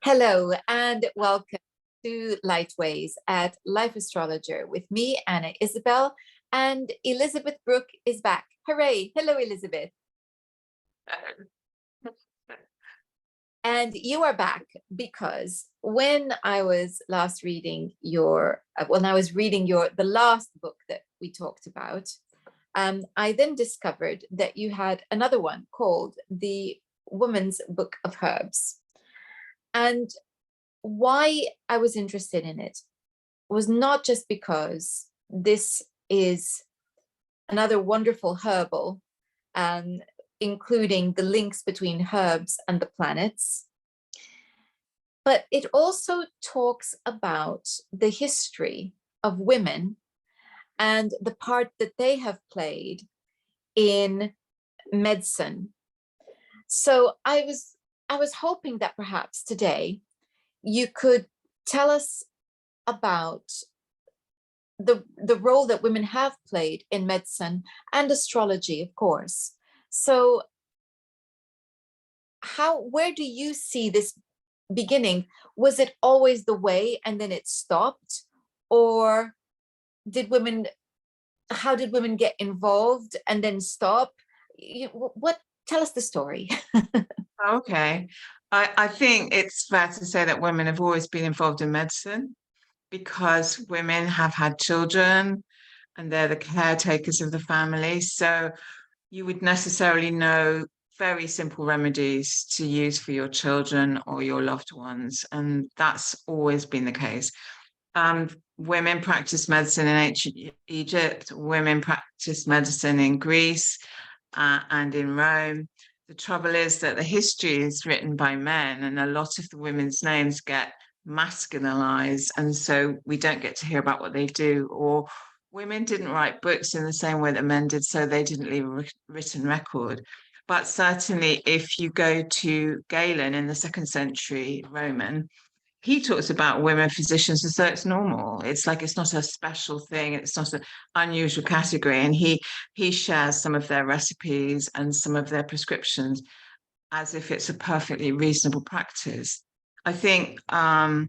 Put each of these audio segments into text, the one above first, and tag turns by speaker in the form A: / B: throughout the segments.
A: Hello and welcome to Lightways at Life Astrologer with me, Anna Isabel, and Elisabeth Brooke is back. Hooray! Hello, Elisabeth. And you are back because when I was last reading the last book that we talked about, I then discovered that you had another one called The Woman's Book of Herbs. And why I was interested in it was not just because this is another wonderful herbal, including the links between herbs and the planets, but it also talks about the history of women and the part that they have played in medicine. So I was hoping that perhaps today you could tell us about the role that women have played in medicine and astrology, of course. So where do you see this beginning? Was it always the way and then it stopped? Or how did women get involved and then stop? Tell us the story.
B: Okay. I think it's fair to say that women have always been involved in medicine because women have had children and they're the caretakers of the family. So you would necessarily know very simple remedies to use for your children or your loved ones. And that's always been the case. Women practiced medicine in ancient Egypt, women practiced medicine in Greece and in Rome. The trouble is that the history is written by men, and a lot of the women's names get masculinized, and so we don't get to hear about what they do. Or women didn't write books in the same way that men did, so they didn't leave a written record. But certainly, if you go to Galen in the 2nd century Roman, he talks about women physicians as though it's normal. It's like it's not a special thing. It's not an unusual category. And he shares some of their recipes and some of their prescriptions as if it's a perfectly reasonable practice. I think after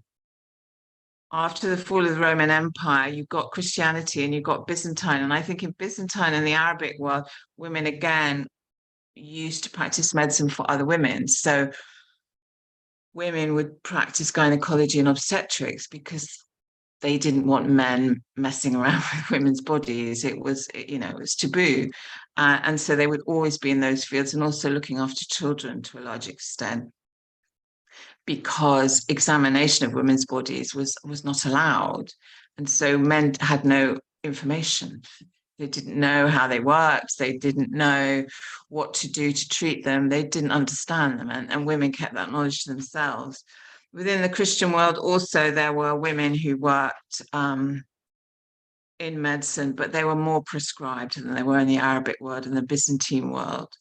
B: the fall of the Roman Empire, you've got Christianity and you've got Byzantine. And I think in Byzantine and the Arabic world, women again used to practice medicine for other women. So women would practice gynecology and obstetrics because they didn't want men messing around with women's bodies. It was taboo. And so they would always be in those fields and also looking after children to a large extent because examination of women's bodies was not allowed. And so men had no information. They didn't know how they worked. They didn't know what to do to treat them. They didn't understand them. And women kept that knowledge to themselves. Within the Christian world, also, there were women who worked in medicine, but they were more prescribed than they were in the Arabic world and the Byzantine world.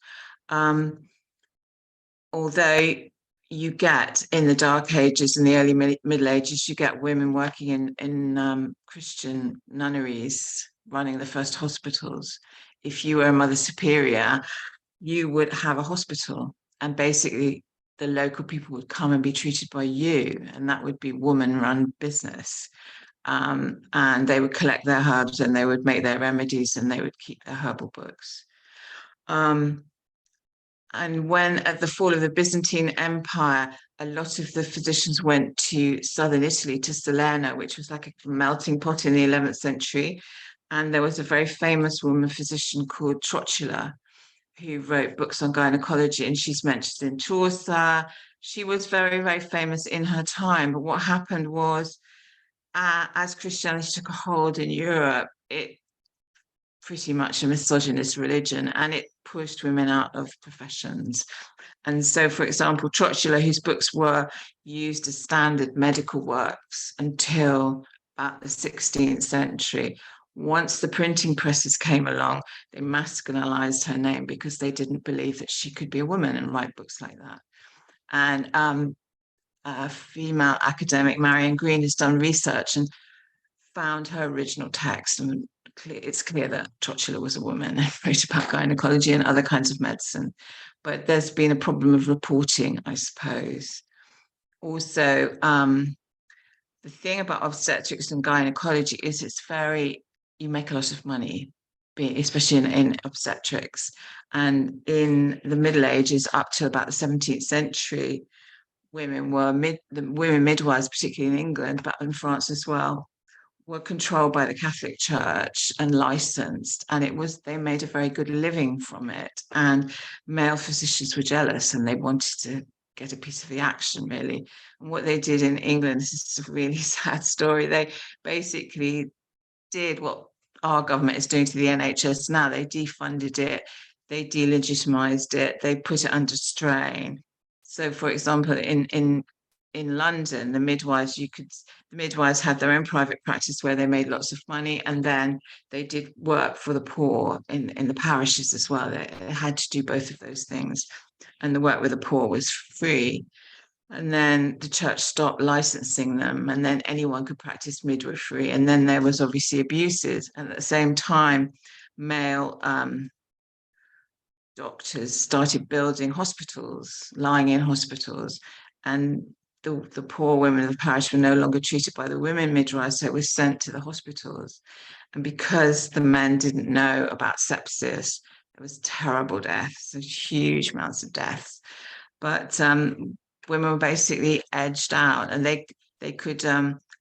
B: Although you get in the Dark Ages and the early Middle Ages, you get women working in Christian nunneries, running the first hospitals. If you were a Mother Superior, you would have a hospital, and basically the local people would come and be treated by you, and that would be woman-run business. And they would collect their herbs and they would make their remedies and they would keep their herbal books. And when at the fall of the Byzantine Empire, a lot of the physicians went to southern Italy, to Salerno, which was like a melting pot in the 11th century. And there was a very famous woman physician called Trotula, who wrote books on gynecology, and she's mentioned in Chaucer. She was very, very famous in her time. But what happened was, as Christianity took a hold in Europe, it pretty much a misogynist religion, and it pushed women out of professions. And so, for example, Trotula, whose books were used as standard medical works until about the 16th century, once the printing presses came along, they masculinized her name because they didn't believe that she could be a woman and write books like that. And a female academic, Marion Green, has done research and found her original text. And it's clear that Trotula was a woman and wrote about gynecology and other kinds of medicine. But there's been a problem of reporting, I suppose. also, the thing about obstetrics and gynecology is you make a lot of money, especially in obstetrics. And in the Middle Ages, up to about the 17th century, the women midwives, particularly in England, but in France as well, were controlled by the Catholic Church and licensed, and they made a very good living from it. And male physicians were jealous, and they wanted to get a piece of the action, really. And what they did in England, this is a really sad story. They basically did what our government is doing to the NHS now. They defunded it, they delegitimized it, they put it under strain. So, for example, in London, the midwives had their own private practice where they made lots of money, and then they did work for the poor in the parishes as well. They had to do both of those things, and the work with the poor was free. And then the church stopped licensing them, and then anyone could practice midwifery. And then there was obviously abuses. And at the same time, male doctors started building hospitals, lying in hospitals, and the poor women of the parish were no longer treated by the women midwives, so it was sent to the hospitals. And because the men didn't know about sepsis, there was terrible deaths, huge amounts of deaths. But women were basically edged out, and they could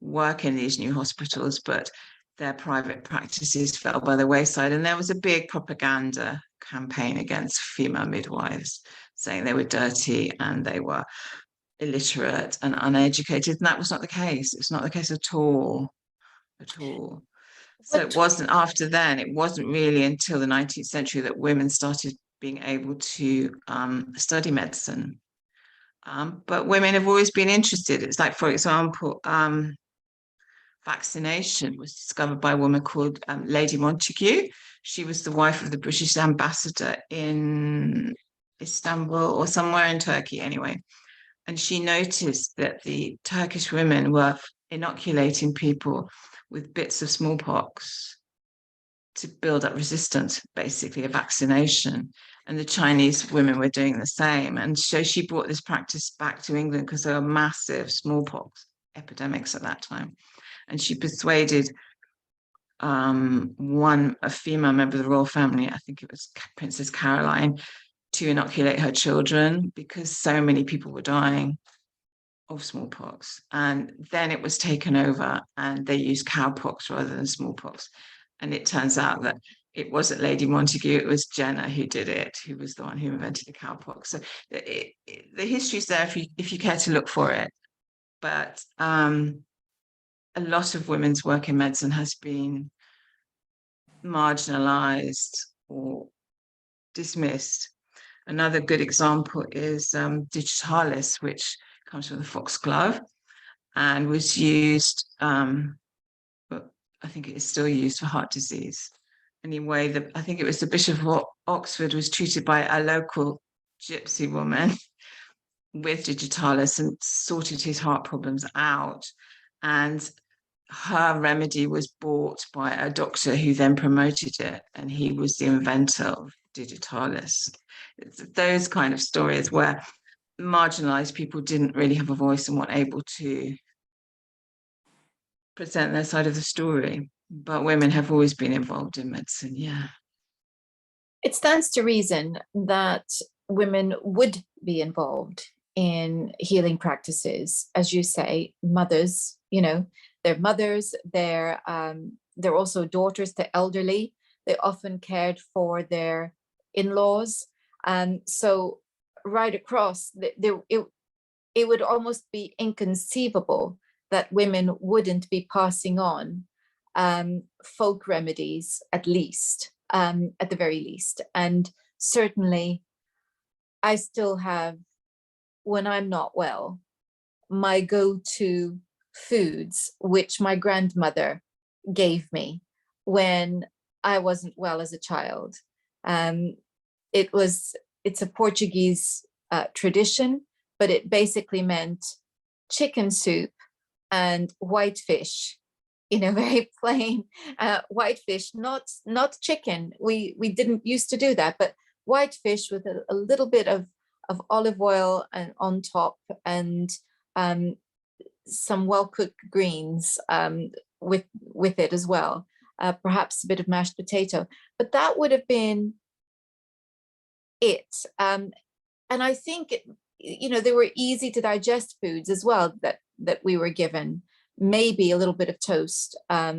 B: work in these new hospitals, but their private practices fell by the wayside. And there was a big propaganda campaign against female midwives, saying they were dirty and they were illiterate and uneducated. And that was not the case. It's not the case at all, at all. So it wasn't really until the 19th century that women started being able to study medicine. But women have always been interested. It's like, for example, vaccination was discovered by a woman called Lady Montagu. She was the wife of the British ambassador in Istanbul or somewhere in Turkey anyway. And she noticed that the Turkish women were inoculating people with bits of smallpox to build up resistance, basically a vaccination. And the Chinese women were doing the same. And so she brought this practice back to England because there were massive smallpox epidemics at that time. And she persuaded a female member of the royal family, I think it was Princess Caroline, to inoculate her children because so many people were dying of smallpox. And then it was taken over and they used cowpox rather than smallpox. And it turns out that it wasn't Lady Montagu, it was Jenner who did it, who was the one who invented the cowpox. So the history's there if you care to look for it. But a lot of women's work in medicine has been marginalized or dismissed. Another good example is digitalis, which comes from the foxglove and was used, but I think it is still used for heart disease. Anyway, I think it was the Bishop of Oxford was treated by a local gypsy woman with digitalis and sorted his heart problems out. And her remedy was bought by a doctor who then promoted it, and he was the inventor of digitalis. It's those kind of stories where marginalized people didn't really have a voice and weren't able to present their side of the story. But women have always been involved in medicine, yeah.
A: It stands to reason that women would be involved in healing practices, as you say, mothers, they're mothers, they're also daughters to elderly. They often cared for their in-laws. So right across, it would almost be inconceivable that women wouldn't be passing on folk remedies, at the very least. And certainly, I still have, when I'm not well, my go-to foods, which my grandmother gave me when I wasn't well as a child. It's a Portuguese tradition, but it basically meant chicken soup and white fish, very plain white fish, not chicken. We didn't used to do that, but white fish with a little bit of olive oil and on top, and some well-cooked greens with it as well, perhaps a bit of mashed potato. But that would have been it. And I think, they were easy to digest foods as well that we were given. Maybe a little bit of toast at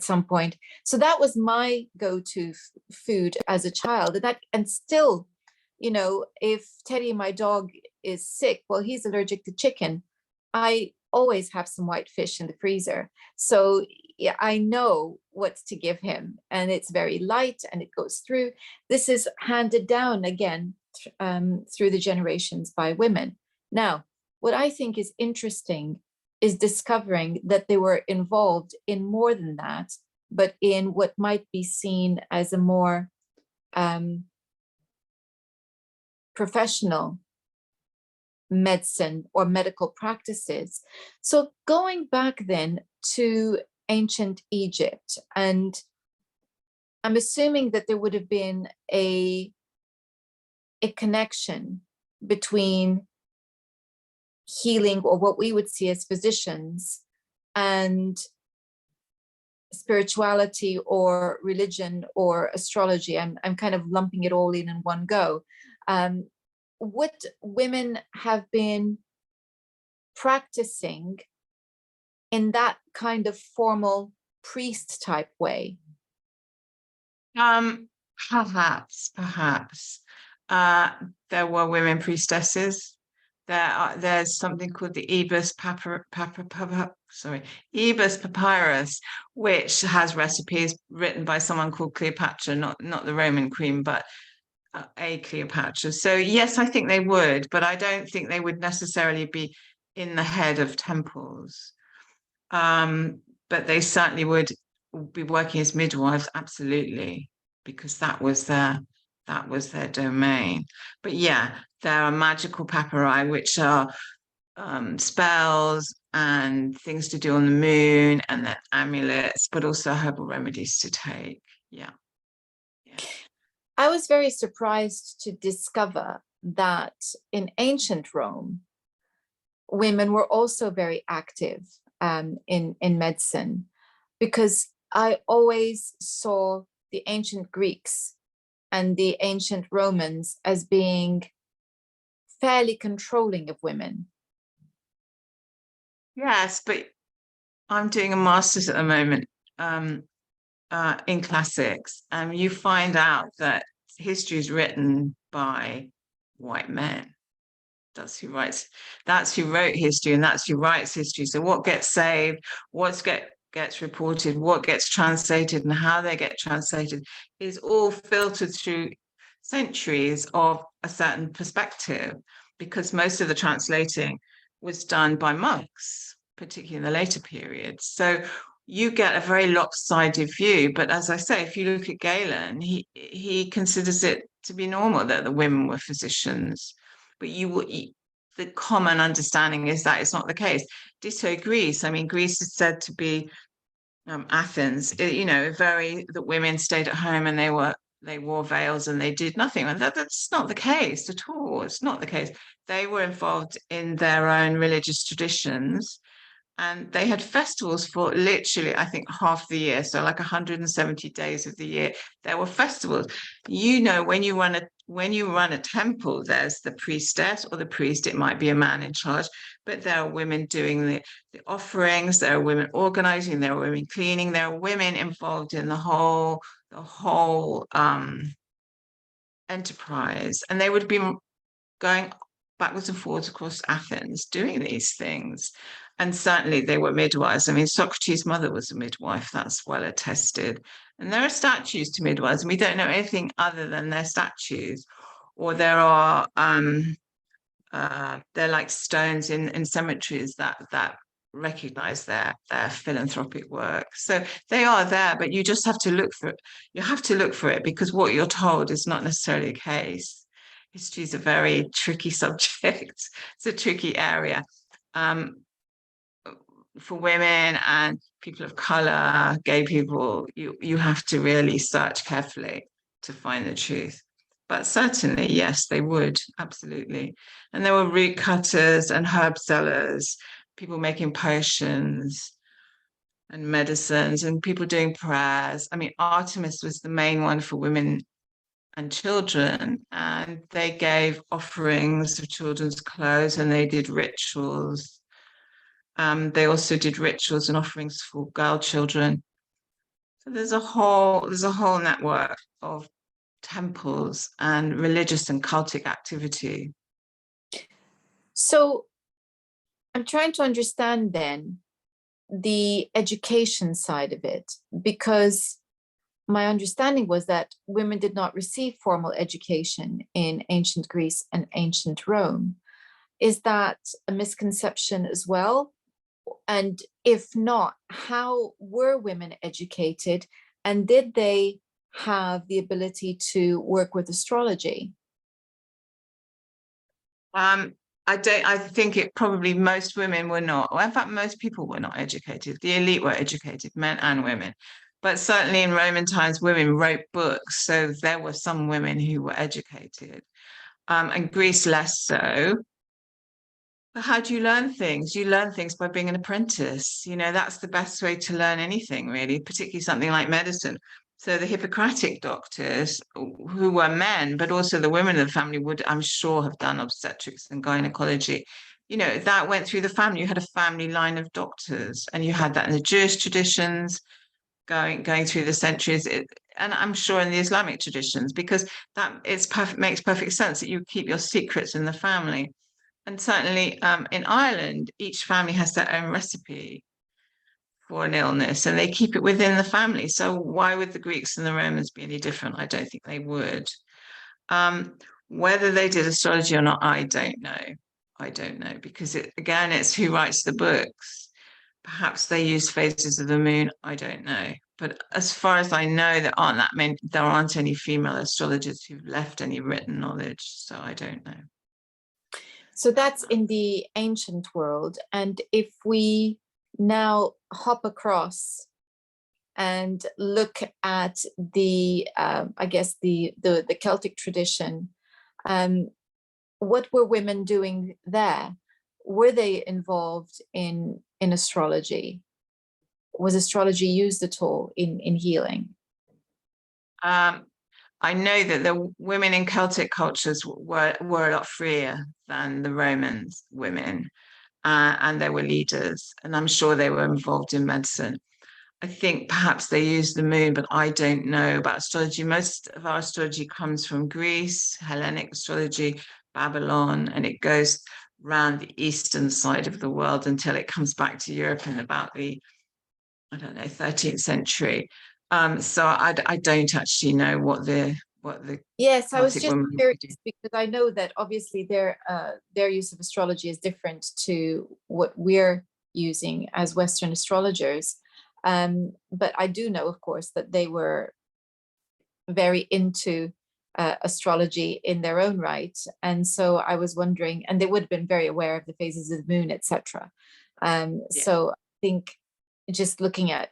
A: some point. So that was my go-to food as a child. And still, if Teddy, my dog, is sick, well, he's allergic to chicken, I always have some white fish in the freezer. So yeah, I know what to give him, and it's very light and it goes through. This is handed down again through the generations by women. Now, what I think is interesting is discovering that they were involved in more than that, but in what might be seen as a more professional medicine or medical practices. So going back then to ancient Egypt, and I'm assuming that there would have been a connection between healing, or what we would see as physicians, and spirituality or religion or astrology. I'm kind of lumping it all in one go. Would women have been practicing in that kind of formal priest type way?
B: Perhaps. There were women priestesses. There's something called the Ebus Papyrus, which has recipes written by someone called Cleopatra, not the Roman queen, but a Cleopatra. So yes, I think they would, but I don't think they would necessarily be in the head of temples. But they certainly would be working as midwives, absolutely, because that was their domain. But yeah, there are magical papyri, which are spells and things to do on the moon, and then amulets, but also herbal remedies to take. Yeah.
A: I was very surprised to discover that in ancient Rome, women were also very active in medicine, because I always saw the ancient Greeks and the ancient Romans as being fairly controlling of women.
B: Yes, but I'm doing a master's at the moment in classics, and you find out that history is written by white men. That's who wrote history, and that's who writes history. So what gets saved, gets reported, what gets translated, and how they get translated is all filtered through centuries of a certain perspective, because most of the translating was done by monks, particularly in the later periods. So you get a very lopsided view. But as I say, if you look at Galen, he considers it to be normal that the women were physicians. But the common understanding is that it's not the case. Ditto Greece. I mean, Greece is said to be Athens. That women stayed at home and they wore veils and they did nothing. And that's not the case at all. It's not the case. They were involved in their own religious traditions, and they had festivals for literally, I think, half the year. So like 170 days of the year, there were festivals. When you run a temple, there's the priestess or the priest. It might be a man in charge, but there are women doing the offerings. There are women organizing. There are women cleaning. There are women involved in the whole enterprise, and they would be going backwards and forwards across Athens doing these things. And certainly they were midwives. I mean, Socrates' mother was a midwife, that's well attested. And there are statues to midwives, and we don't know anything other than their statues. Or they're like stones in cemeteries that recognize their philanthropic work. So they are there, but you just have to look for it. You have to look for it, because what you're told is not necessarily the case. History is a very tricky subject. It's a tricky area. For women and people of color, gay people, you have to really search carefully to find the truth. but certainly, yes, they would, absolutely. And there were root cutters and herb sellers, people making potions and medicines, and people doing prayers. I mean, Artemis was the main one for women and children, and they gave offerings of children's clothes and they did rituals. They also did rituals and offerings for girl children. So there's a whole network of temples and religious and cultic activity.
A: So I'm trying to understand then the education side of it, because my understanding was that women did not receive formal education in ancient Greece and ancient Rome. Is that a misconception as well? And if not, how were women educated? And did they have the ability to work with astrology?
B: Um, I think it probably most women were not, or in fact, most people were not educated. The elite were educated, men and women. But certainly in Roman times, women wrote books. So there were some women who were educated. And Greece less so. But how do you learn things? You learn things by being an apprentice. That's the best way to learn anything, really, particularly something like medicine. So the Hippocratic doctors, who were men, but also the women of the family would, I'm sure, have done obstetrics and gynecology. That went through the family. You had a family line of doctors, and you had that in the Jewish traditions, going through the centuries, and I'm sure in the Islamic traditions, because makes perfect sense that you keep your secrets in the family. And certainly in Ireland, each family has their own recipe for an illness and they keep it within the family. So why would the Greeks and the Romans be any different? I don't think they would. Whether they did astrology or not, I don't know. I don't know because it's who writes the books. Perhaps they use phases of the moon. I don't know. But as far as I know, there aren't any female astrologers who've left any written knowledge. So I don't know.
A: So that's in the ancient world. And if we now hop across and look at the, I guess, the Celtic tradition, what were women doing there? Were they involved in astrology? Was astrology used at all in healing?
B: Um, I know that the women in Celtic cultures were a lot freer than the Romans women, and they were leaders, and I'm sure they were involved in medicine. I think perhaps they used the moon, but I don't know about astrology. Most of our astrology comes from Greece, Hellenic astrology, Babylon, and it goes around the eastern side of the world until it comes back to Europe in about the, I don't know, 13th century. So I don't actually know what the
A: Yes, I was
B: Celtic
A: just
B: women
A: curious
B: do.
A: because I know that obviously their use of astrology is different to what we're using as Western astrologers. But I do know, of course, that they were very into astrology in their own right, and so I was wondering, and they would have been very aware of the phases of the moon, etc.
B: Yeah.
A: So I think just looking at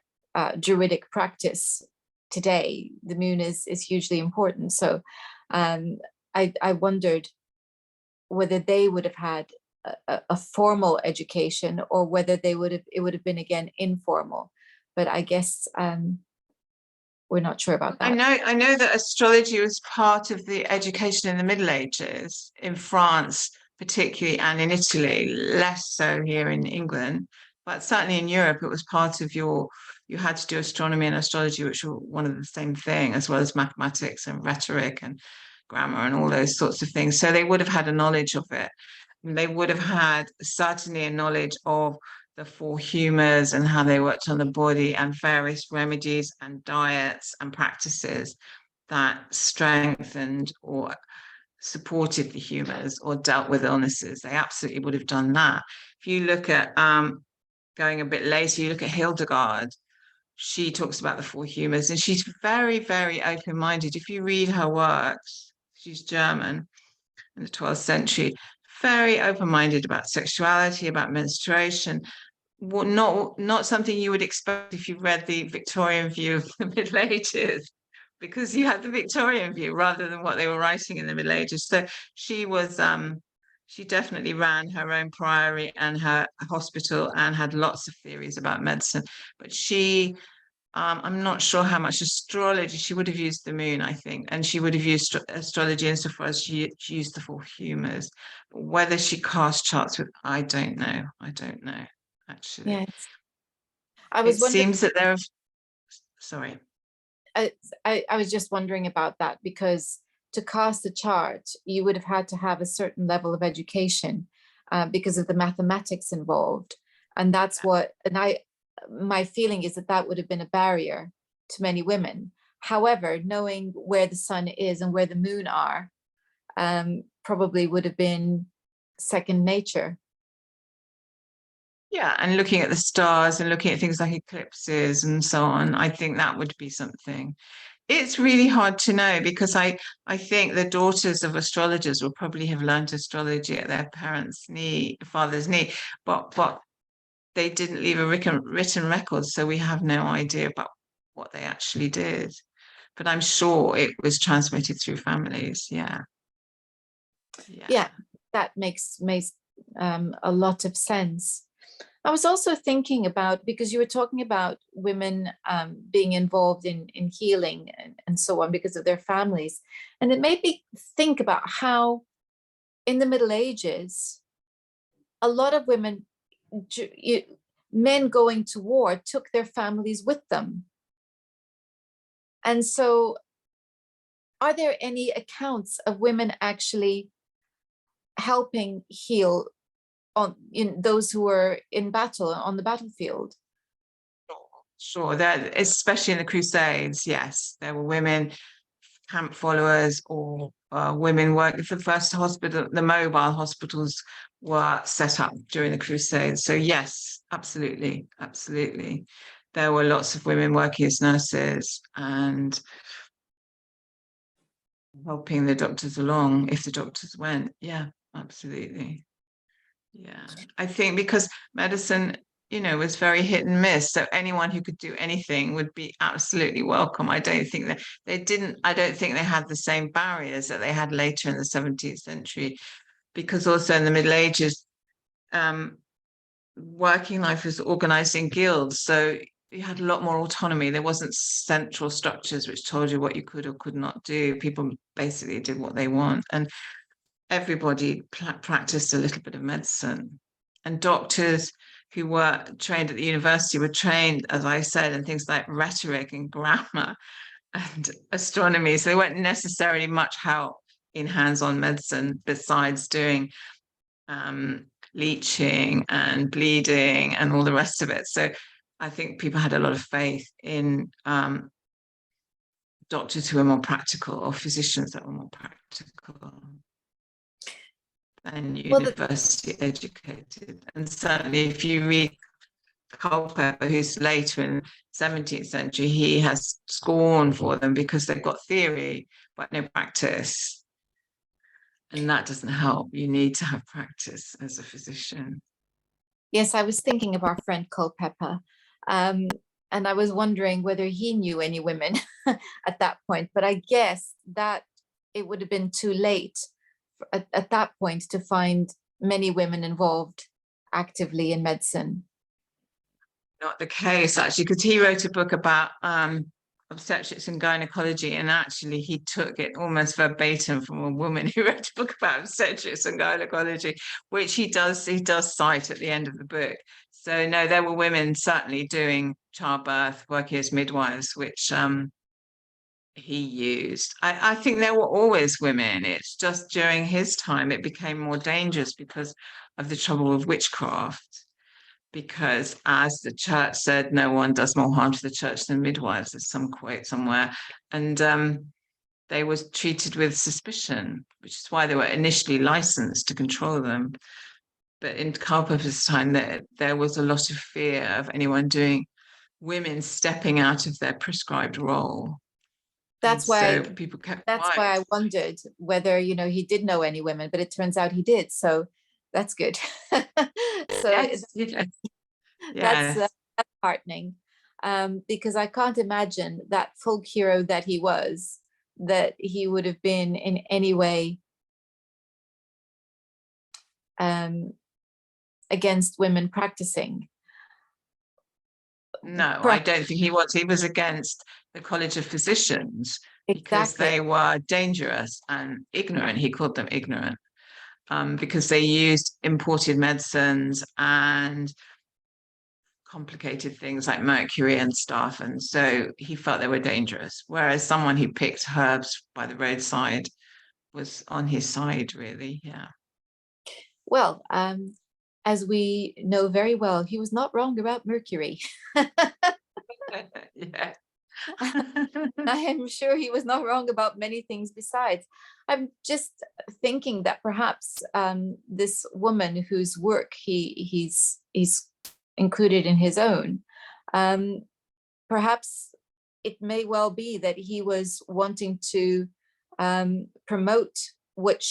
A: Druidic practice today, the moon is hugely important. So um, I wondered whether they would have had a formal education or whether it would have been again informal. But I guess we're not sure about
B: I
A: that.
B: know, I know that astrology was part of the education in the Middle Ages in France, particularly, and in Italy, less so here in England, but certainly in Europe, it was part of you had to do astronomy and astrology, which were one of the same thing, as well as mathematics and rhetoric and grammar and all those sorts of things. So they would have had a knowledge of it. And they would have had certainly a knowledge of the four humors and how they worked on the body and various remedies and diets and practices that strengthened or supported the humors or dealt with illnesses. They absolutely would have done that. If you look at going a bit later, you look at Hildegard. She talks about the four humors and she's very, very open-minded. If you read her works, she's German in the 12th century, very open-minded about sexuality, about menstruation, not something you would expect if you read the Victorian view of the Middle Ages. because you had the Victorian view rather than what they were writing in the Middle Ages. So she was she definitely ran her own priory and her hospital and had lots of theories about medicine. But she I'm not sure how much astrology she would have used the moon, I think, and she would have used astrology insofar as she used the four humors. But whether she cast charts with, I don't know. I don't know, actually.
A: Yes. I
B: It
A: was wondering,
B: seems that there are, sorry.
A: I was just wondering about that, because to cast a chart, you would have had to have a certain level of education because of the mathematics involved. And that's what, my feeling is that that would have been a barrier to many women. However, knowing where the sun is and where the moon are probably would have been second nature.
B: Yeah, and looking at the stars and looking at things like eclipses and so on, I think that would be something. It's really hard to know because I think the daughters of astrologers will probably have learned astrology at their parents' knee, father's knee, but they didn't leave a written record, so we have no idea about what they actually did. But I'm sure it was transmitted through families. Yeah.
A: Yeah, that makes a lot of sense. I was also thinking about, because you were talking about women being involved in healing and so on because of their families. And it made me think about how in the Middle Ages, a lot of women, men going to war took their families with them. And so are there any accounts of women actually helping heal in those who were in battle on the battlefield?
B: Sure, that especially in the Crusades, yes, there were women camp followers or women working for the first hospital. The mobile hospitals were set up during the Crusades. So yes, absolutely, absolutely. There were lots of women working as nurses and helping the doctors along if the doctors went. Yeah, absolutely. Yeah, I think because medicine, was very hit and miss. So anyone who could do anything would be absolutely welcome. I don't think I don't think they had the same barriers that they had later in the 17th century, because also in the Middle Ages, um, working life was organized in guilds. So you had a lot more autonomy. There wasn't central structures which told you what you could or could not do. People basically did what they want. And everybody practiced a little bit of medicine. And doctors who were trained at the university were trained, as I said, in things like rhetoric and grammar and astronomy. So they weren't necessarily much help in hands-on medicine besides doing leeching and bleeding and all the rest of it. So I think people had a lot of faith in doctors who were more practical or physicians that were more practical and university educated. And certainly if you read Culpeper, who's later in 17th century, he has scorn for them because they've got theory but no practice. And that doesn't help. You need to have practice as a physician.
A: Yes, I was thinking of our friend Culpeper. And I was wondering whether he knew any women at that point. But I guess that it would have been too late at that point to find many women involved actively in medicine.
B: Not the case, actually, because he wrote a book about obstetrics and gynecology, and actually he took it almost verbatim from a woman who wrote a book about obstetrics and gynecology, which he does cite at the end of the book. So no, there were women certainly doing childbirth, working as midwives, which he used. I think there were always women. It's just during his time it became more dangerous because of the trouble with witchcraft. Because as the church said, no one does more harm to the church than midwives, there's some quote somewhere. And they were treated with suspicion, which is why they were initially licensed to control them. But in Culpeper's time, there was a lot of fear of anyone women stepping out of their prescribed role.
A: That's why
B: people kept
A: that's
B: quiet.
A: why I wondered whether he did know any women, but it turns out he did. So that's good. So
B: Yes, yes.
A: that's
B: Yes.
A: heartening. because I can't imagine that folk hero that he was, that he would have been in any way against women practicing.
B: No, I don't think he was. He was against the College of Physicians because
A: Exactly.
B: they were dangerous and ignorant. He called them ignorant because they used imported medicines and complicated things like mercury and stuff. And so he felt they were dangerous. Whereas someone who picked herbs by the roadside was on his side, really. Yeah.
A: Well, as we know very well, he was not wrong about mercury.
B: Yeah.
A: I am sure he was not wrong about many things besides. I'm just thinking that perhaps this woman whose work he's included in his own, perhaps it may well be that he was wanting to promote what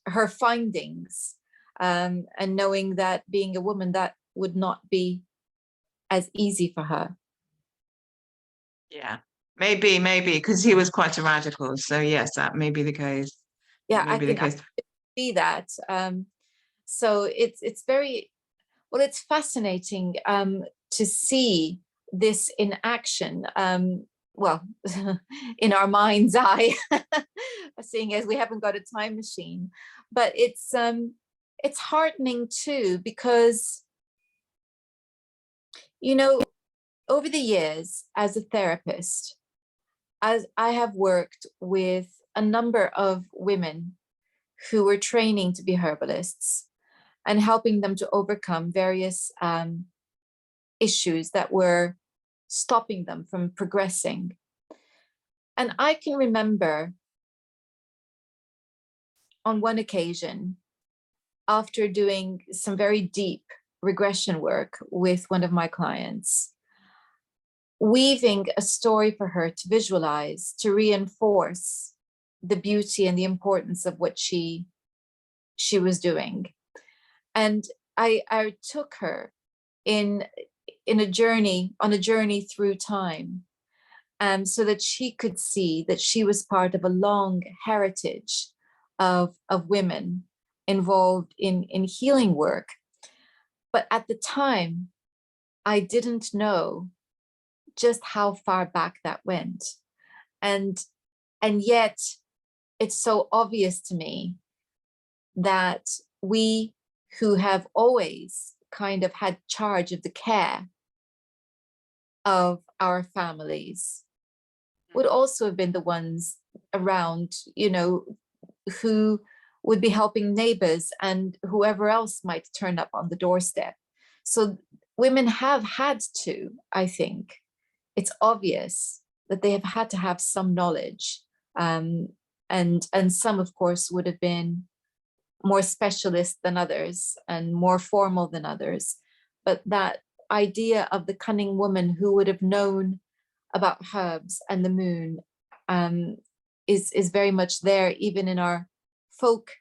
A: her findings, and knowing that being a woman, that would not be as easy for her.
B: Yeah, maybe, because he was quite a radical. So yes, that may be the case.
A: Yeah,
B: That may
A: I
B: be the
A: can
B: case.
A: see that. So it's very well. It's fascinating to see this in action. Well, in our mind's eye, seeing as we haven't got a time machine, but it's heartening too, because over the years as a therapist, as I have worked with a number of women who were training to be herbalists and helping them to overcome various issues that were stopping them from progressing. And I can remember on one occasion, after doing some very deep regression work with one of my clients, weaving a story for her to visualize, to reinforce the beauty and the importance of what she was doing. And I took her in a journey through time, so that she could see that she was part of a long heritage of women involved in healing work. But at the time, I didn't know just how far back that went. And yet it's so obvious to me that we who have always kind of had charge of the care of our families would also have been the ones around, who would be helping neighbors and whoever else might turn up on the doorstep. So women have had to, I think, it's obvious that they have had to have some knowledge. And some, of course, would have been more specialist than others and more formal than others. But that idea of the cunning woman who would have known about herbs and the moon is very much there, even in our folk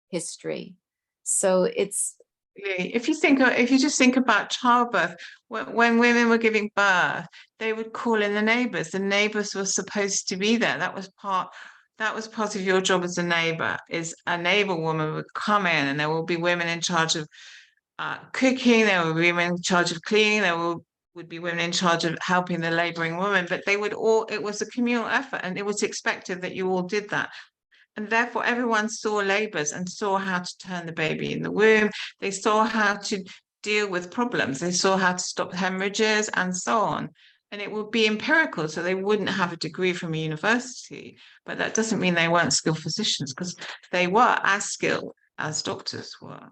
A: history. So it's
B: If you just think about childbirth, when women were giving birth, they would call in the neighbors. The neighbors were supposed to be there. That was part of your job as a neighbor. Is a neighbor woman would come in, and there will be women in charge of cooking. There will be women in charge of cleaning. Would be women in charge of helping the laboring woman. But they would all. It was a communal effort, and it was expected that you all did that. And therefore, everyone saw labors and saw how to turn the baby in the womb. They saw how to deal with problems. They saw how to stop hemorrhages and so on. And it would be empirical, so they wouldn't have a degree from a university. But that doesn't mean they weren't skilled physicians, because they were as skilled as doctors were.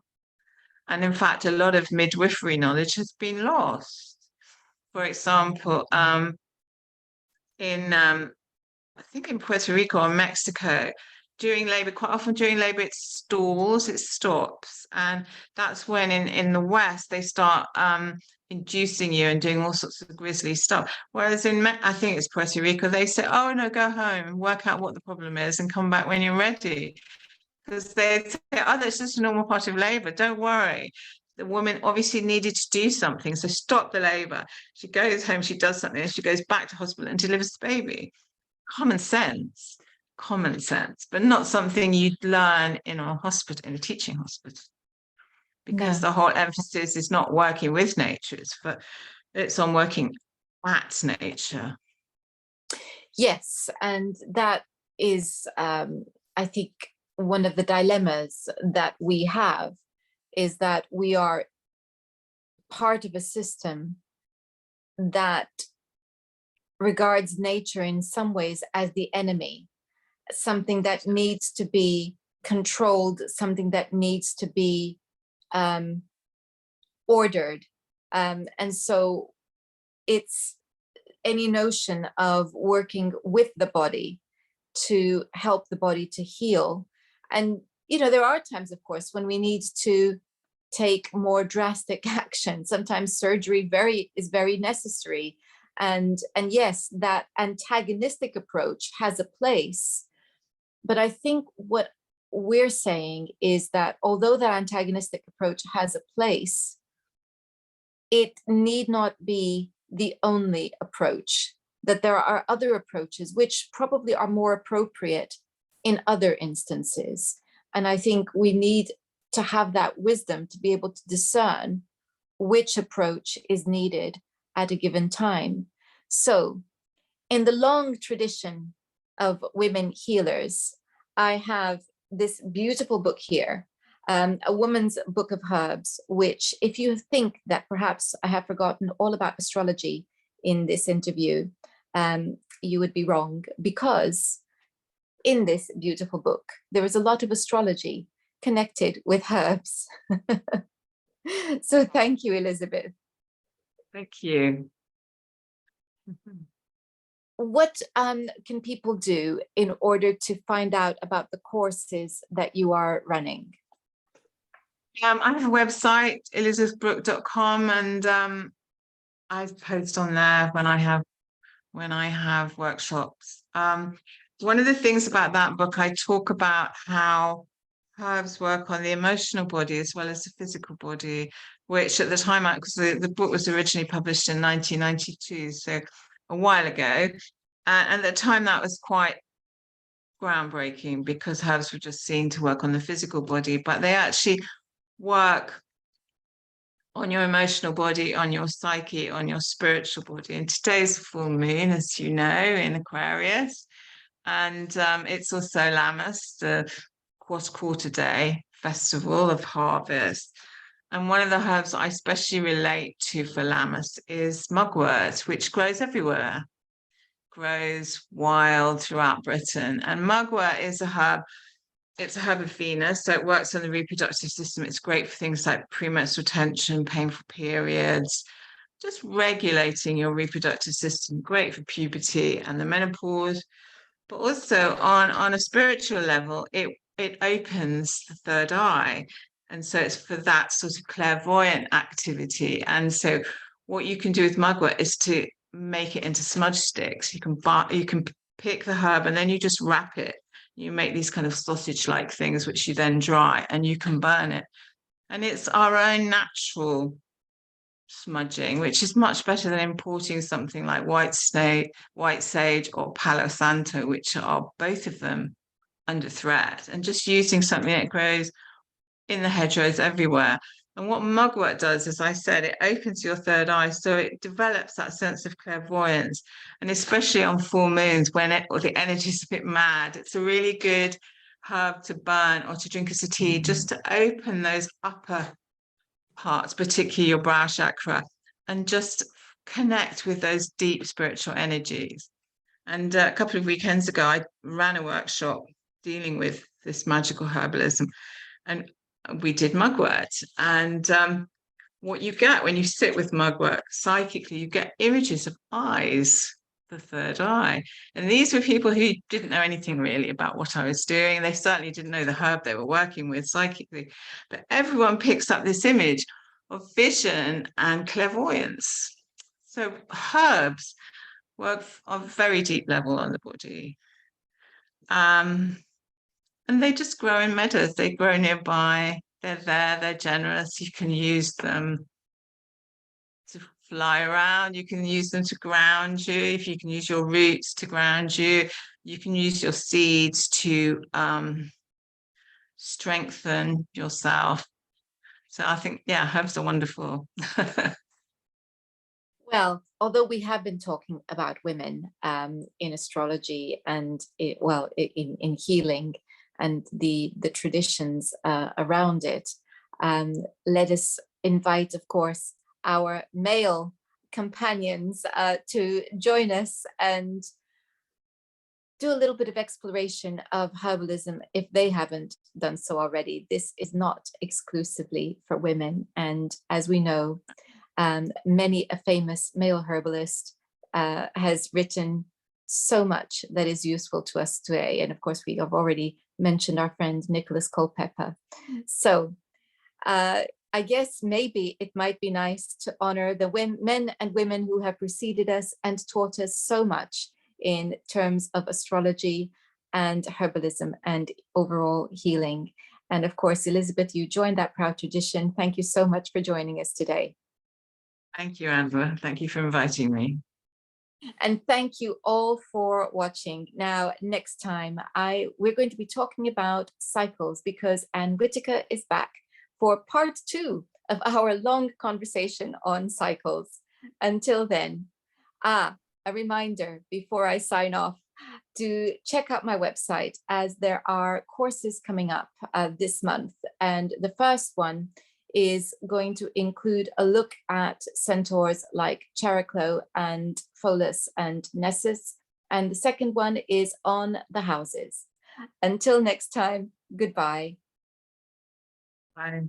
B: And in fact, a lot of midwifery knowledge has been lost. For example, in I think in Puerto Rico or Mexico, during labor, quite often during labor, it stalls, it stops. And that's when in the West, they start inducing you and doing all sorts of grisly stuff. Whereas I think it's Puerto Rico, they say, oh, no, go home and work out what the problem is and come back when you're ready. Because they say, oh, that's just a normal part of labor, don't worry. the woman obviously needed to do something. So stop the labor. She goes home, she does something, and she goes back to hospital and delivers the baby. Common sense, but not something you'd learn in a hospital, in a teaching hospital, because
A: No.
B: the whole emphasis is not working with nature, it's on working at nature.
A: Yes, and that is, I think, one of the dilemmas that we have is that we are part of a system that regards nature in some ways as the enemy, something that needs to be controlled, something that needs to be ordered. And so it's any notion of working with the body to help the body to heal. And, you know, there are times, of course, when we need to take more drastic action. Sometimes surgery is very necessary. And yes, that antagonistic approach has a place. But I think what we're saying is that although that antagonistic approach has a place, it need not be the only approach, that there are other approaches which probably are more appropriate in other instances. And I think we need to have that wisdom to be able to discern which approach is needed at a given time. So, in the long tradition of women healers, I have this beautiful book here, a woman's book of herbs, which, if you think that perhaps I have forgotten all about astrology in this interview, you would be wrong, because in this beautiful book, there is a lot of astrology connected with herbs. So thank you, Elisabeth.
B: Thank you.
A: What can people do in order to find out about the courses that you are running?
B: I have a website, elisabethbrooke.com, and I post on there when I have workshops. One of the things about that book, I talk about how herbs work on the emotional body as well as the physical body, which at the time, because the book was originally published in 1992, so a while ago. And at the time, that was quite groundbreaking because herbs were just seen to work on the physical body, but they actually work on your emotional body, on your psyche, on your spiritual body. And today's full moon, as you know, in Aquarius. And it's also Lammas, the quarter day festival of harvest. And one of the herbs I especially relate to for Lammas is mugwort, which grows everywhere, grows wild throughout Britain. And mugwort is a herb. It's a herb of Venus, so it works on the reproductive system. It's great for things like premenstrual tension, painful periods, just regulating your reproductive system. Great for puberty and the menopause. But also on a spiritual level, it opens the third eye. And so it's for that sort of clairvoyant activity. And so what you can do with mugwort is to make it into smudge sticks. You can pick the herb and then you just wrap it. You make these kind of sausage-like things, which you then dry and you can burn it. And it's our own natural smudging, which is much better than importing something like white sage or Palo Santo, which are both of them under threat, and just using something that grows in the hedgerows everywhere. And what mugwort does, as I said, it opens your third eye, so it develops that sense of clairvoyance. And especially on full moons, when the energy is a bit mad, it's a really good herb to burn or to drink as a tea, just to open those upper parts, particularly your brow chakra, and just connect with those deep spiritual energies. And a couple of weekends ago, I ran a workshop dealing with this magical herbalism, and we did mugwort. And what you get when you sit with mugwort psychically, you get images of eyes, the third eye. And these were people who didn't know anything really about what I was doing. They certainly didn't know the herb they were working with psychically. But everyone picks up this image of vision and clairvoyance. So herbs work on a very deep level on the body. And they just grow in meadows. They grow nearby. they're there, they're generous. You can use them to fly around. You can use them to ground you. If you can use your roots to ground you, you can use your seeds to strengthen yourself. So I think, yeah, herbs are wonderful.
A: Well, although we have been talking about women in astrology and in healing and the traditions around it, let us invite, of course, our male companions to join us and do a little bit of exploration of herbalism if they haven't done so already. This is not exclusively for women, and as we know, many a famous male herbalist has written so much that is useful to us today. And of course, we have already mentioned our friend Nicholas Culpeper. So I guess maybe it might be nice to honor the men and women who have preceded us and taught us so much in terms of astrology and herbalism and overall healing. And of course, Elisabeth, you joined that proud tradition. Thank you so much for joining us today.
B: Thank you, Amber. Thank you for inviting me.
A: And thank you all for watching. Now, next time, we're going to be talking about cycles because Anne Whitaker is back for part 2 of our long conversation on cycles. Until then, a reminder before I sign off to check out my website, as there are courses coming up this month. And the first one is going to include a look at centaurs like Chariclo and Pholus and Nessus. And the second one is on the houses. Until next time, goodbye.
B: Bye.